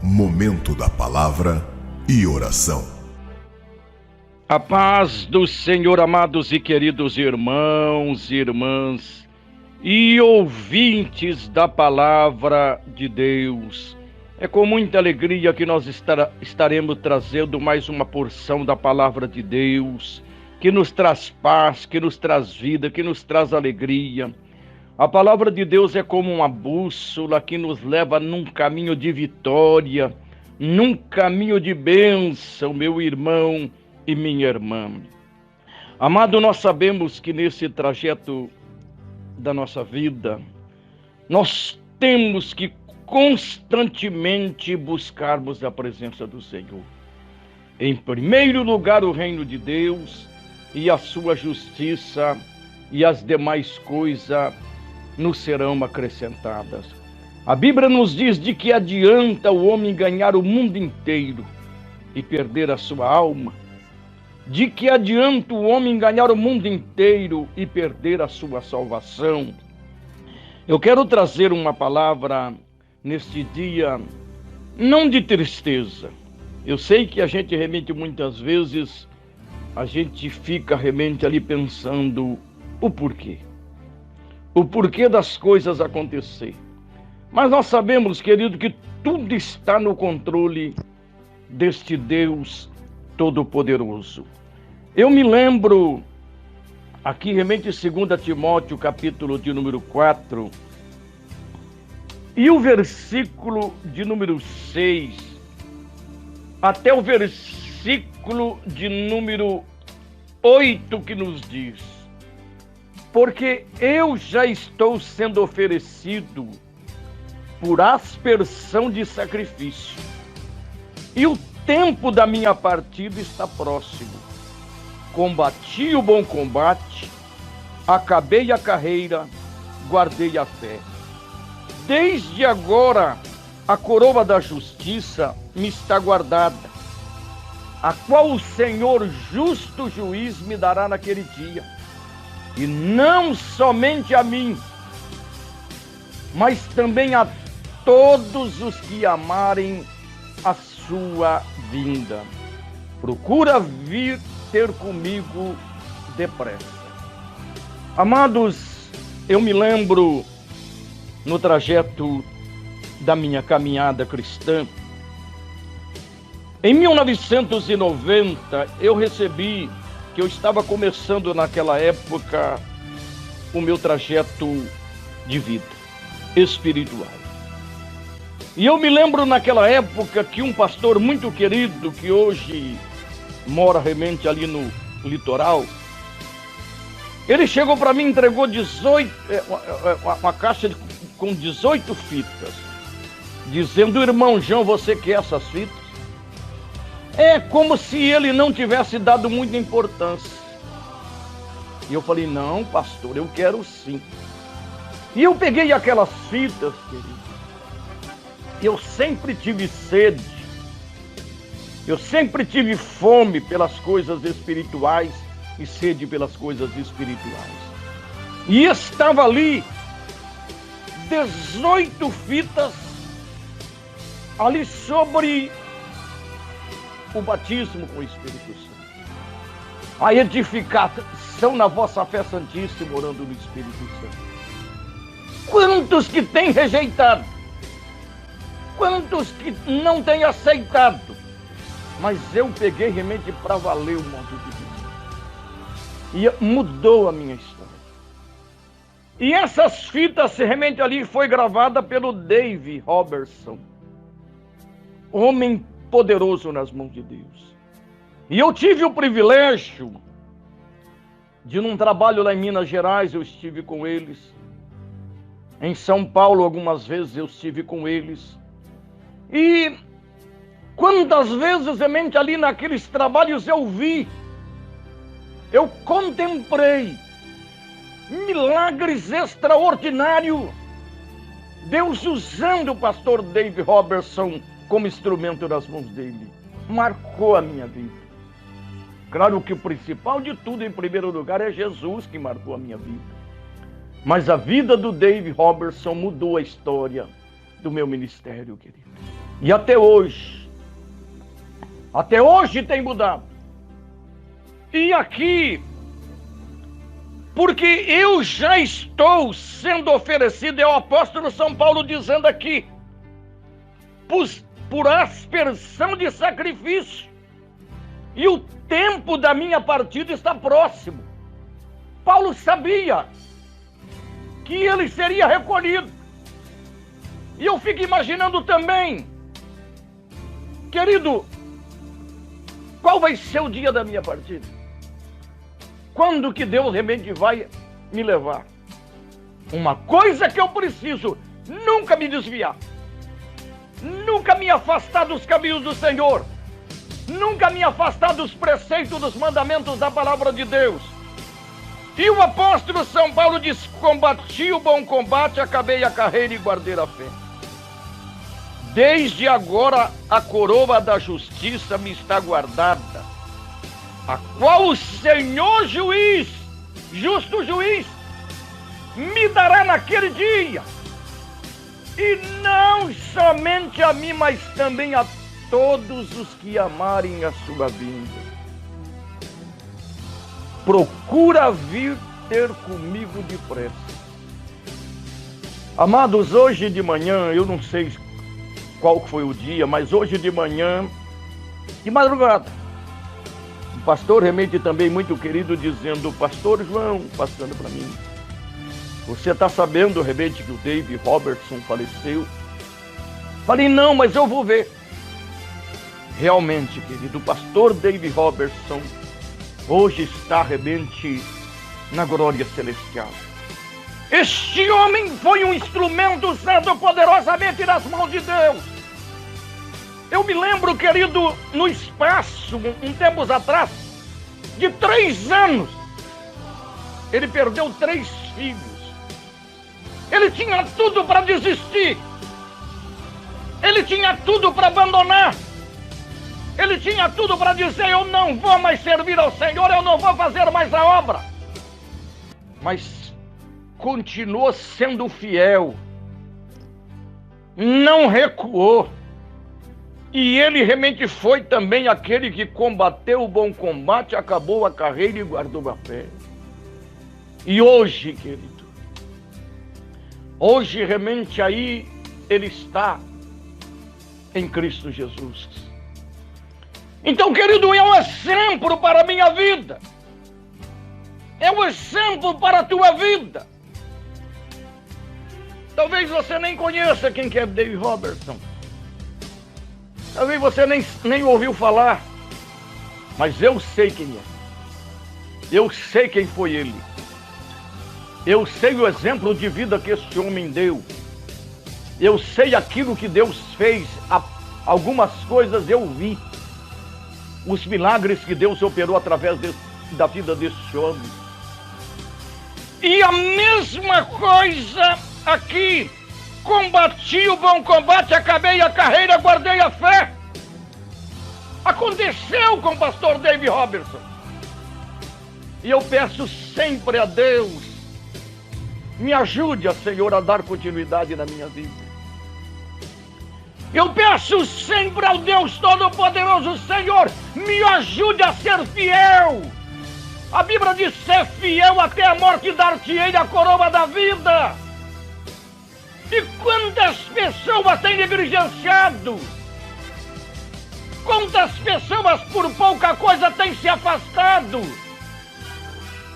Momento da Palavra e Oração. A paz do Senhor, amados e queridos irmãos e irmãs e ouvintes da Palavra de Deus. É com muita alegria que nós estaremos trazendo mais uma porção da Palavra de Deus, que nos traz paz, que nos traz vida, que nos traz alegria. A Palavra de Deus é como uma bússola que nos leva num caminho de vitória, num caminho de bênção, meu irmão e minha irmã. Amado, nós sabemos que nesse trajeto da nossa vida, nós temos que constantemente buscarmos a presença do Senhor. Em primeiro lugar, o reino de Deus e a sua justiça, e as demais coisas nos serão acrescentadas. A Bíblia nos diz de que adianta o homem ganhar o mundo inteiro e perder a sua alma. De que adianta o homem ganhar o mundo inteiro e perder a sua salvação. Eu quero trazer uma palavra neste dia, não de tristeza. Eu sei que a gente realmente muitas vezes, a gente fica realmente ali pensando o porquê. O porquê das coisas acontecer. Mas nós sabemos, querido, que tudo está no controle deste Deus Todo-Poderoso. Eu me lembro, aqui realmente em 2 Timóteo, capítulo de número 4, e o versículo de número 6, até o versículo de número 8, que nos diz: porque eu já estou sendo oferecido por aspersão de sacrifício, e o tempo da minha partida está próximo. Combati o bom combate, acabei a carreira, guardei a fé. Desde agora, a coroa da justiça me está guardada, a qual o Senhor justo juiz me dará naquele dia. E não somente a mim, mas também a todos os que amarem a sua vinda. Procura vir ter comigo depressa. Amados, eu me lembro no trajeto da minha caminhada cristã. Em 1990, eu recebi, que eu estava começando naquela época o meu trajeto de vida espiritual. E eu me lembro naquela época que um pastor muito querido, que hoje mora realmente ali no litoral, ele chegou para mim e entregou uma caixa com 18 fitas, dizendo: irmão João, você quer essas fitas? É como se ele não tivesse dado muita importância. E eu falei: não, pastor, eu quero sim. E eu peguei aquelas fitas, querido. Eu sempre tive sede. Eu sempre tive fome pelas coisas espirituais e sede pelas coisas espirituais. E estava ali 18 fitas ali sobre o batismo com o Espírito Santo, a edificação na vossa fé santíssima, orando no Espírito Santo. Quantos que têm rejeitado? Quantos que não têm aceitado? Mas eu peguei realmente para valer o monte de Deus. E mudou a minha história. E essas fitas realmente ali foi gravada pelo Dave Robertson, homem poderoso nas mãos de Deus. E eu tive o privilégio de, num trabalho lá em Minas Gerais, eu estive com eles. Em São Paulo, algumas vezes eu estive com eles. E quantas vezes realmente ali naqueles trabalhos eu vi, eu contemplei milagres extraordinários, Deus usando o pastor Dave Robertson como instrumento nas mãos dele. Marcou a minha vida. Claro que o principal de tudo, em primeiro lugar, é Jesus que marcou a minha vida. Mas a vida do Dave Robertson mudou a história do meu ministério, querido. E até hoje tem mudado. E aqui, porque eu já estou sendo oferecido, é o apóstolo São Paulo dizendo aqui, por aspersão de sacrifício. E o tempo da minha partida está próximo. Paulo sabia que ele seria recolhido. E eu fico imaginando também, querido, qual vai ser o dia da minha partida? Quando que Deus realmente vai me levar? Uma coisa que eu preciso, nunca me desviar. Nunca me afastar dos caminhos do Senhor. Nunca me afastar dos preceitos, dos mandamentos da palavra de Deus. E o apóstolo São Paulo diz: combati o bom combate, acabei a carreira e guardei a fé. Desde agora a coroa da justiça me está guardada, a qual o Senhor juiz, justo juiz, me dará naquele dia. E não somente a mim, mas também a todos os que amarem a sua vinda. Procura vir ter comigo depressa. Amados, hoje de manhã, eu não sei qual foi o dia, mas hoje de manhã, de madrugada, um pastor realmente também muito querido dizendo: pastor João, passando para mim, você está sabendo realmente que o Dave Robertson faleceu? Falei: não, mas eu vou ver. Realmente, querido, o pastor Dave Robertson hoje está realmente na glória celestial. Este homem foi um instrumento usado poderosamente nas mãos de Deus. Eu me lembro, querido, no espaço, um tempos atrás, de 3 anos, ele perdeu 3 filhos. Ele tinha tudo para desistir. Ele tinha tudo para abandonar. Ele tinha tudo para dizer: eu não vou mais servir ao Senhor, eu não vou fazer mais a obra. Mas continuou sendo fiel. Não recuou. E ele realmente foi também aquele que combateu o bom combate, acabou a carreira e guardou a fé. E hoje, querido, hoje realmente aí ele está em Cristo Jesus. Então, querido, é um exemplo para a minha vida. É um exemplo para a tua vida. Talvez você nem conheça quem que é Dave Robertson. Talvez você nem ouviu falar. Mas eu sei quem é. Eu sei quem foi ele. Eu sei o exemplo de vida que esse homem deu. Eu sei aquilo que Deus fez. Algumas coisas eu vi. Os milagres que Deus operou através da vida desse homem. E a mesma coisa aqui. Combati o bom combate, acabei a carreira, guardei a fé. Aconteceu com o pastor Dave Robertson. E eu peço sempre a Deus, me ajude, Senhor, a dar continuidade na minha vida. Eu peço sempre ao Deus Todo-Poderoso: Senhor, me ajude a ser fiel. A Bíblia diz: ser fiel até a morte, dar-te-ei a coroa da vida. E quantas pessoas têm negligenciado? Quantas pessoas por pouca coisa têm se afastado?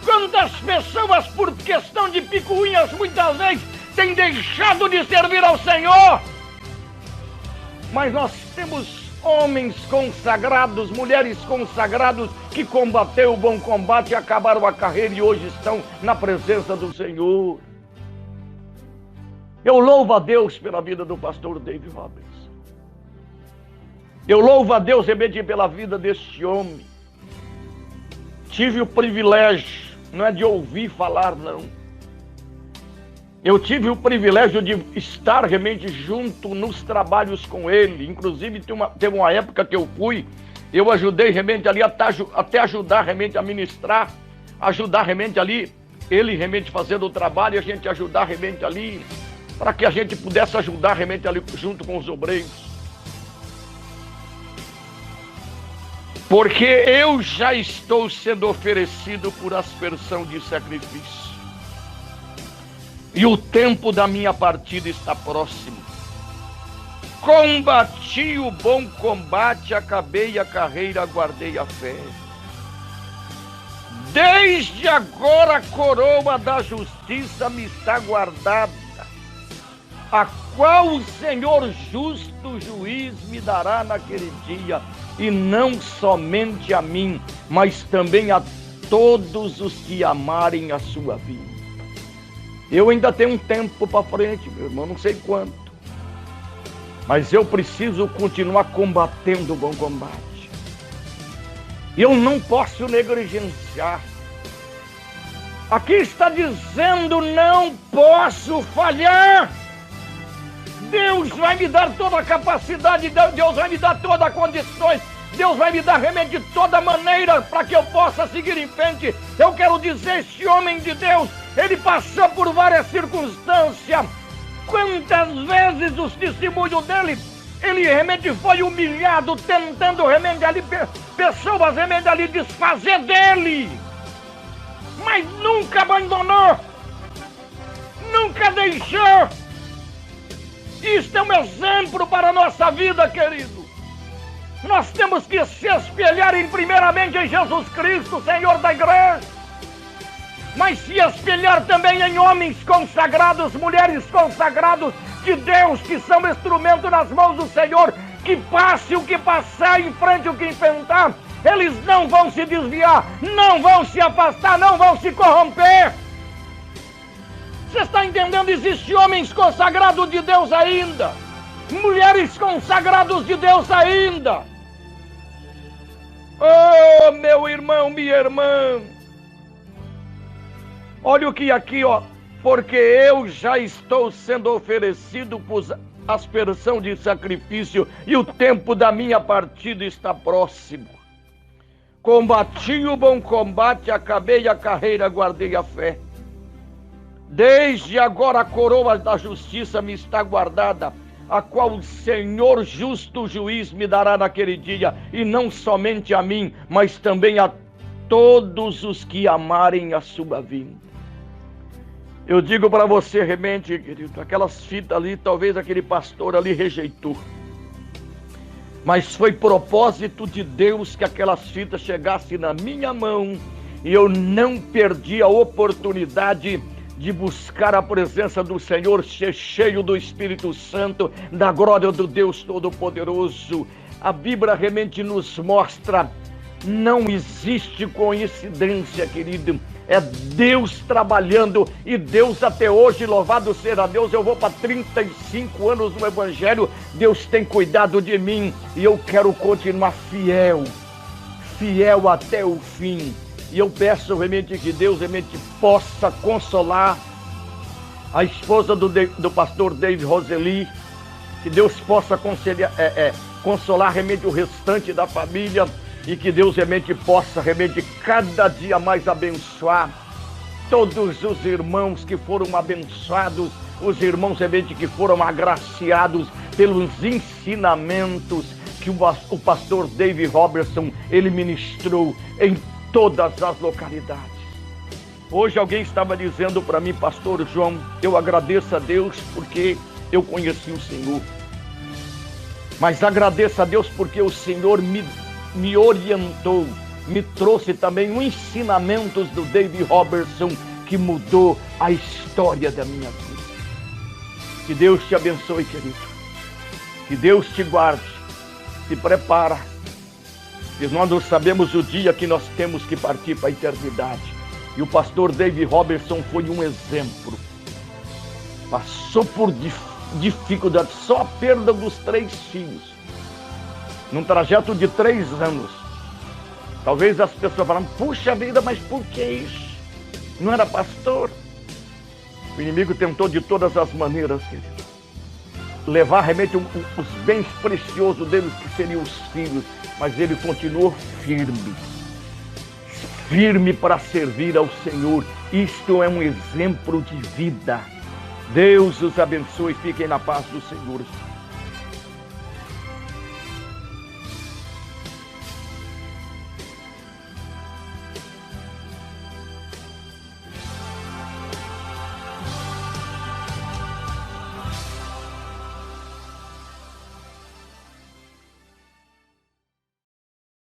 Quantas pessoas por questão de picuinhas muitas vezes têm deixado de servir ao Senhor? Mas nós temos homens consagrados, mulheres consagrados que combateram o bom combate, acabaram a carreira e hoje estão na presença do Senhor. Eu louvo a Deus pela vida do pastor Dave Robertson. Eu louvo a Deus realmente pela vida desse homem. Tive o privilégio, não é de ouvir falar, não. Eu tive o privilégio de estar realmente junto nos trabalhos com ele. Inclusive, teve uma época que eu fui, eu ajudei realmente ali, até ajudar realmente a ministrar, ajudar realmente ali, ele realmente fazendo o trabalho e a gente ajudar realmente ali, para que a gente pudesse ajudar realmente ali junto com os obreiros. porque eu já estou sendo oferecido por aspersão de sacrifício, e o tempo da minha partida está próximo. Combati o bom combate, acabei a carreira, guardei a fé. Desde agora a coroa da justiça me está guardada, a qual o Senhor justo juiz me dará naquele dia, e não somente a mim, mas também a todos os que amarem a sua vida. Eu ainda tenho um tempo para frente, meu irmão, não sei quanto, mas eu preciso continuar combatendo o bom combate. Eu não posso negligenciar. Aqui está dizendo: não posso falhar. Deus vai me dar toda a capacidade, Deus vai me dar todas as condições, Deus vai me dar remédio de toda maneira para que eu possa seguir em frente. Eu quero dizer, este homem de Deus, ele passou por várias circunstâncias. Quantas vezes os testemunhos dele, ele realmente foi humilhado, tentando realmente ali, pessoas realmente ali desfazer dele, mas nunca abandonou, nunca deixou. Isto é um exemplo para a nossa vida, querido. Nós temos que se espelhar primeiramente em Jesus Cristo, Senhor da igreja, mas se espelhar também em homens consagrados, mulheres consagrados de Deus, que são instrumento nas mãos do Senhor, que passe o que passar, enfrente o que enfrentar, eles não vão se desviar, não vão se afastar, não vão se corromper. Você está entendendo? Existem homens consagrados de Deus ainda, mulheres consagradas de Deus ainda. Oh, meu irmão, minha irmã, olha o que aqui, ó. Porque eu já estou sendo oferecido por aspersão de sacrifício, e o tempo da minha partida está próximo. Combati o bom combate, acabei a carreira, guardei a fé. Desde agora a coroa da justiça me está guardada, a qual o Senhor justo juiz me dará naquele dia, e não somente a mim, mas também a todos os que amarem a sua vinda. Eu digo para você, realmente, querido, aquelas fitas ali, talvez aquele pastor ali rejeitou, mas foi propósito de Deus que aquelas fitas chegassem na minha mão, e eu não perdi a oportunidade de buscar a presença do Senhor, ser cheio do Espírito Santo, da glória do Deus Todo-Poderoso. A Bíblia realmente nos mostra, não existe coincidência, querido. É Deus trabalhando, e Deus até hoje, louvado seja Deus, eu vou para 35 anos no Evangelho, Deus tem cuidado de mim, e eu quero continuar fiel até o fim. E eu peço realmente que Deus realmente possa consolar a esposa do pastor David Roseli, que Deus possa consolar realmente o restante da família, e que Deus realmente possa realmente cada dia mais abençoar todos os irmãos que foram abençoados, os irmãos realmente que foram agraciados pelos ensinamentos que o pastor David Robertson, ele ministrou em todas as localidades. Hoje alguém estava dizendo para mim: pastor João, eu agradeço a Deus porque eu conheci o Senhor, mas agradeço a Deus porque o Senhor me orientou, me trouxe também os ensinamentos do David Robertson, que mudou a história da minha vida. Que Deus te abençoe, querido. Que Deus te guarde. Se prepara, porque nós não sabemos o dia que nós temos que partir para a eternidade. E o pastor David Robertson foi um exemplo. Passou por dificuldade, só a perda dos 3 filhos. Num trajeto de 3 anos. Talvez as pessoas falam: puxa vida, mas por que isso? Não era pastor? O inimigo tentou de todas as maneiras, querido, levar realmente os bens preciosos deles, que seriam os filhos, mas ele continuou firme para servir ao Senhor. Isto é um exemplo de vida. Deus os abençoe, fiquem na paz do Senhor.